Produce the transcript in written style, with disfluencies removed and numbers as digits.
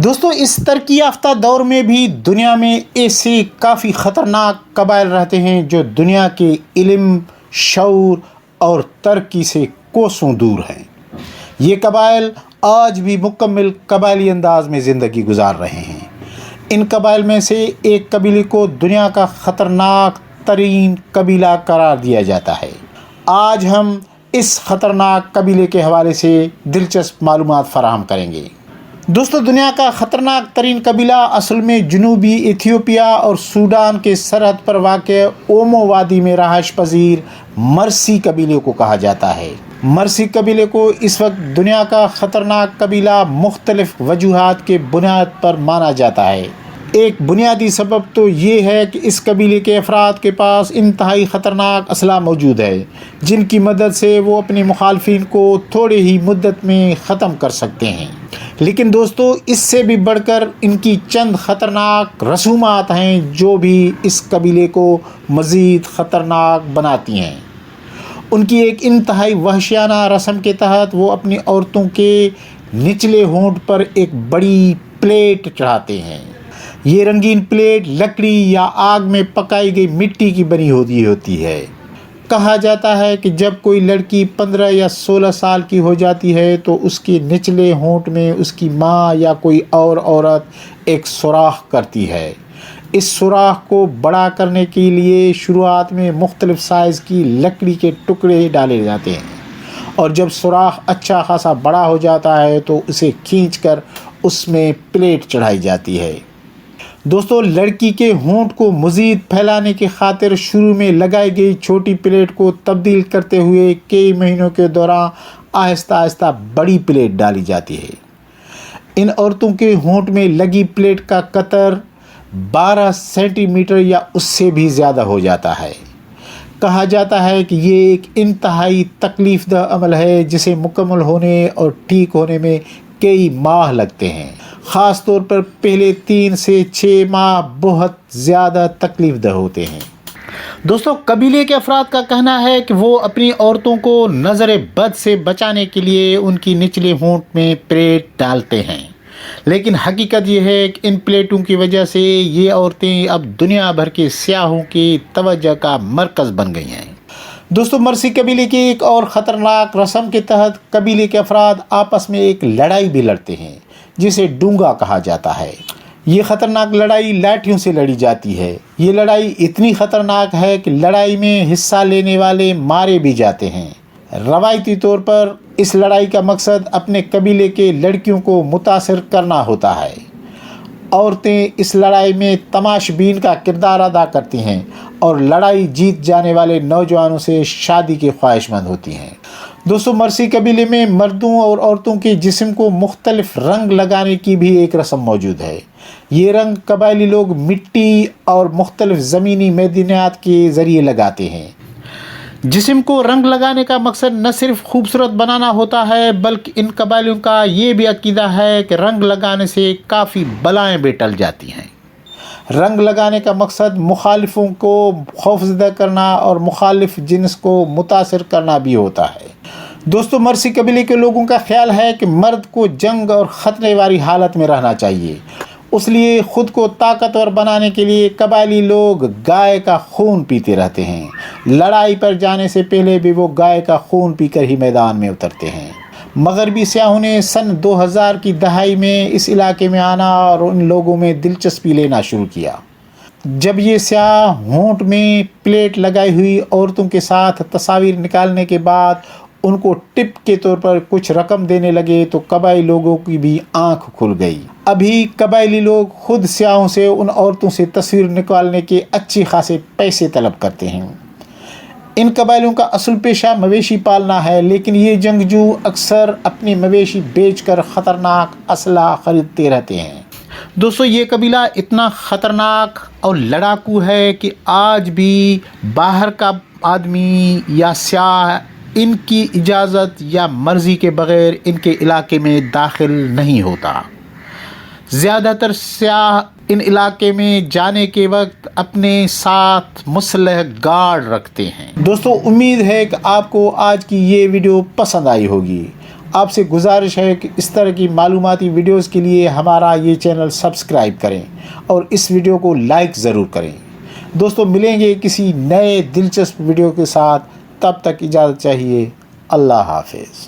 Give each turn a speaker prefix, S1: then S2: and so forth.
S1: دوستو اس ترقی یافتہ دور میں بھی دنیا میں ایسے کافی خطرناک قبائل رہتے ہیں جو دنیا کے علم، شعور اور ترقی سے کوسوں دور ہیں۔ یہ قبائل آج بھی مکمل قبائلی انداز میں زندگی گزار رہے ہیں۔ ان قبائل میں سے ایک قبیلے کو دنیا کا خطرناک ترین قبیلہ قرار دیا جاتا ہے۔ آج ہم اس خطرناک قبیلے کے حوالے سے دلچسپ معلومات فراہم کریں گے۔ دوستو دنیا کا خطرناک ترین قبیلہ اصل میں جنوبی ایتھیوپیا اور سوڈان کے سرحد پر واقع اومو وادی میں رہائش پذیر مرسی قبیلے کو کہا جاتا ہے۔ مرسی قبیلے کو اس وقت دنیا کا خطرناک قبیلہ مختلف وجوہات کے بنیاد پر مانا جاتا ہے۔ ایک بنیادی سبب تو یہ ہے کہ اس قبیلے کے افراد کے پاس انتہائی خطرناک اسلحہ موجود ہے، جن کی مدد سے وہ اپنے مخالفین کو تھوڑے ہی مدت میں ختم کر سکتے ہیں۔ لیکن دوستو اس سے بھی بڑھ کر ان کی چند خطرناک رسومات ہیں جو بھی اس قبیلے کو مزید خطرناک بناتی ہیں۔ ان کی ایک انتہائی وحشیانہ رسم کے تحت وہ اپنی عورتوں کے نچلے ہونٹ پر ایک بڑی پلیٹ چڑھاتے ہیں۔ یہ رنگین پلیٹ لکڑی یا آگ میں پکائی گئی مٹی کی بنی ہوتی ہے۔ کہا جاتا ہے کہ جب کوئی لڑکی 15 یا 16 سال کی ہو جاتی ہے تو اس کے نچلے ہونٹ میں اس کی ماں یا کوئی اور عورت ایک سوراخ کرتی ہے۔ اس سوراخ کو بڑا کرنے کے لیے شروعات میں مختلف سائز کی لکڑی کے ٹکڑے ڈالے جاتے ہیں، اور جب سوراخ اچھا خاصا بڑا ہو جاتا ہے تو اسے کھینچ کر اس میں پلیٹ چڑھائی جاتی ہے۔ دوستو لڑکی کے ہونٹ کو مزید پھیلانے کی خاطر شروع میں لگائی گئی چھوٹی پلیٹ کو تبدیل کرتے ہوئے کئی مہینوں کے دوران آہستہ آہستہ بڑی پلیٹ ڈالی جاتی ہے۔ ان عورتوں کے ہونٹ میں لگی پلیٹ کا قطر 12 سینٹی میٹر یا اس سے بھی زیادہ ہو جاتا ہے۔ کہا جاتا ہے کہ یہ ایک انتہائی تکلیف دہ عمل ہے جسے مکمل ہونے اور ٹھیک ہونے میں کئی ماہ لگتے ہیں۔ خاص طور پر پہلے 3 سے 6 ماہ بہت زیادہ تکلیف دہ ہوتے ہیں۔ دوستو قبیلے کے افراد کا کہنا ہے کہ وہ اپنی عورتوں کو نظر بد سے بچانے کے لیے ان کی نچلے ہونٹ میں پلیٹ ڈالتے ہیں، لیکن حقیقت یہ ہے کہ ان پلیٹوں کی وجہ سے یہ عورتیں اب دنیا بھر کے سیاحوں کی توجہ کا مرکز بن گئی ہیں۔ دوستو مرسی قبیلے کی ایک اور خطرناک رسم کے تحت قبیلے کے افراد آپس میں ایک لڑائی بھی لڑتے ہیں جسے ڈونگا کہا جاتا ہے۔ یہ خطرناک لڑائی لاٹھیوں سے لڑی جاتی ہے۔ یہ لڑائی اتنی خطرناک ہے کہ لڑائی میں حصہ لینے والے مارے بھی جاتے ہیں۔ روایتی طور پر اس لڑائی کا مقصد اپنے قبیلے کے لڑکیوں کو متاثر کرنا ہوتا ہے۔ عورتیں اس لڑائی میں تماش بین کا کردار ادا کرتی ہیں اور لڑائی جیت جانے والے نوجوانوں سے شادی کی خواہش مند ہوتی ہیں۔ دوستو مرسی قبیلے میں مردوں اور عورتوں کے جسم کو مختلف رنگ لگانے کی بھی ایک رسم موجود ہے۔ یہ رنگ قبائلی لوگ مٹی اور مختلف زمینی معدنیات کے ذریعے لگاتے ہیں۔ جسم کو رنگ لگانے کا مقصد نہ صرف خوبصورت بنانا ہوتا ہے بلکہ ان قبائلیوں کا یہ بھی عقیدہ ہے کہ رنگ لگانے سے کافی بلائیں بھی ٹل جاتی ہیں۔ رنگ لگانے کا مقصد مخالفوں کو خوفزدہ کرنا اور مخالف جنس کو متاثر کرنا بھی ہوتا ہے۔ دوستو مرسی قبیلے کے لوگوں کا خیال ہے کہ مرد کو جنگ اور خطرے والی حالت میں رہنا چاہیے، اس لیے خود کو طاقتور بنانے کے لیے قبائلی لوگ گائے کا خون پیتے رہتے ہیں۔ لڑائی پر جانے سے پہلے بھی وہ گائے کا خون پی کر ہی میدان میں اترتے ہیں۔ مغربی سیاحوں نے سن 2000 کی دہائی میں اس علاقے میں آنا اور ان لوگوں میں دلچسپی لینا شروع کیا۔ جب یہ سیاح ہونٹ میں پلیٹ لگائی ہوئی عورتوں کے ساتھ تصاویر نکالنے کے بعد ان کو ٹپ کے طور پر کچھ رقم دینے لگے تو قبائلی لوگوں کی بھی آنکھ کھل گئی۔ ابھی قبائلی لوگ خود سیاحوں سے ان عورتوں سے تصویر نکالنے کے اچھی خاصے پیسے طلب کرتے ہیں۔ ان قبائلیوں کا اصل پیشہ مویشی پالنا ہے، لیکن یہ جنگجو اکثر اپنی مویشی بیچ کر خطرناک اسلحہ خریدتے رہتے ہیں۔ دوستو یہ قبیلہ اتنا خطرناک اور لڑاکو ہے کہ آج بھی باہر کا آدمی یا سیاح ان کی اجازت یا مرضی کے بغیر ان کے علاقے میں داخل نہیں ہوتا۔ زیادہ تر سیاح ان علاقے میں جانے کے وقت اپنے ساتھ مسلح گارڈ رکھتے ہیں۔ دوستو امید ہے کہ آپ کو آج کی یہ ویڈیو پسند آئی ہوگی۔ آپ سے گزارش ہے کہ اس طرح کی معلوماتی ویڈیوز کے لیے ہمارا یہ چینل سبسکرائب کریں اور اس ویڈیو کو لائک ضرور کریں۔ دوستو ملیں گے کسی نئے دلچسپ ویڈیو کے ساتھ، تب تک اجازت چاہیے۔ اللہ حافظ۔